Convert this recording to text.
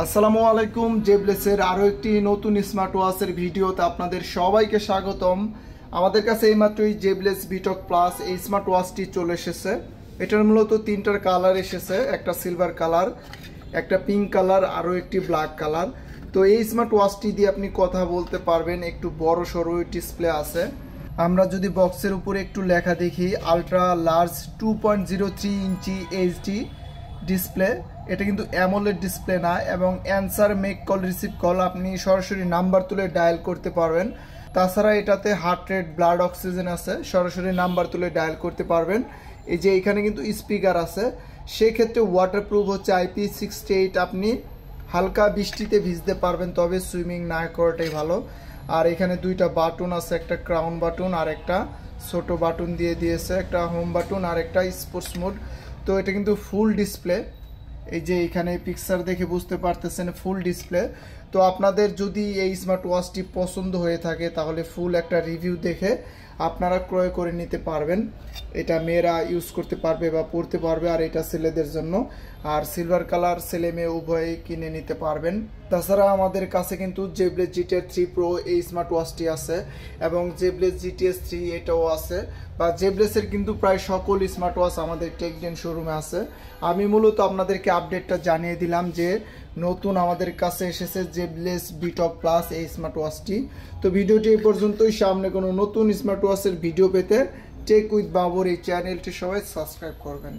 আসসালামু আলাইকুম। জেবলেসের আরও একটি নতুন স্মার্ট ওয়াচের ভিডিওতে আপনাদের সবাইকে স্বাগতম। আমাদের কাছে এইমাত্রই জেবলেস বিটক প্লাস এই স্মার্ট ওয়াচটি চলে এসেছে। এটার মূলত তিনটার কালার এসেছে, একটা সিলভার কালার, একটা পিঙ্ক কালার, আরও একটি ব্ল্যাক কালার। তো এই স্মার্ট ওয়াচটি দিয়ে আপনি কথা বলতে পারবেন। একটু বড় সড়ো ডিসপ্লে আছে। আমরা যদি বক্সের উপরে একটু লেখা দেখি, আলট্রা লার্জ 2.03 ইঞ্চি এইচডি ডিসপ্লে। এটা কিন্তু অ্যামোলেড ডিসপ্লে না, এবং answer, make call, receive call আপনি সরাসরি নাম্বার তুলে ডায়াল করতে পারবেন। তাছাড়া এটাতে হার্ট রেট, ব্লাড অক্সিজেন আছে, সরাসরি নাম্বার তুলে ডায়াল করতে পারবেন। এই যে এখানে কিন্তু স্পিকার আছে, সেক্ষেত্রে ওয়াটারপ্রুফ হচ্ছে IP68। আপনি হালকা বৃষ্টিতে ভিজতে পারবেন, তবে সুইমিং না করাটাই ভালো। আর এখানে দুইটা বাটন আছে, একটা ক্রাউন বাটন আর একটা ছোট বাটন দিয়ে দিয়েছে, একটা হোম বাটন আর একটা স্পোর্টস মোড। তো এটা কিন্তু ফুল ডিসপ্লে, এই যে এখানে পিকচার দেখে বুঝতে পারতেছেন ফুল ডিসপ্লে। তো আপনাদের যদি এই স্মার্ট ওয়াচটি পছন্দ হয়ে থাকে তাহলে ফুল একটা রিভিউ দেখে আপনারা ক্রয় করে নিতে পারবেন। এটা মেয়েরা ইউজ করতে পারবে বা পড়তে পারবে, আর এটা ছেলেদের জন্য। আর সিলভার কালার ছেলে মেয়ে উভয়ই কিনে নিতে পারবেন। তাছাড়া আমাদের কাছে কিন্তু জেবলেস GTS 3 Pro এই স্মার্ট ওয়াচটি আছে, এবং জেবলেস GTS 3 এটাও আছে। বা জেবলেসের কিন্তু প্রায় সকল স্মার্ট ওয়াচ আমাদের টেকডেন শোরুমে আছে। আমি মূলত আপনাদেরকে আপডেটটা জানিয়ে দিলাম যে নতুন আমাদের কাছে এসেছে জেবলেস বিটক প্লাস এই স্মার্ট ওয়াচটি। তো ভিডিওটি এই পর্যন্তই। সামনে কোনো নতুন স্মার্ট ওয়াচের ভিডিও পেতে টেক উইথ বাবর এই চ্যানেলটি সবাই সাবস্ক্রাইব করবেন।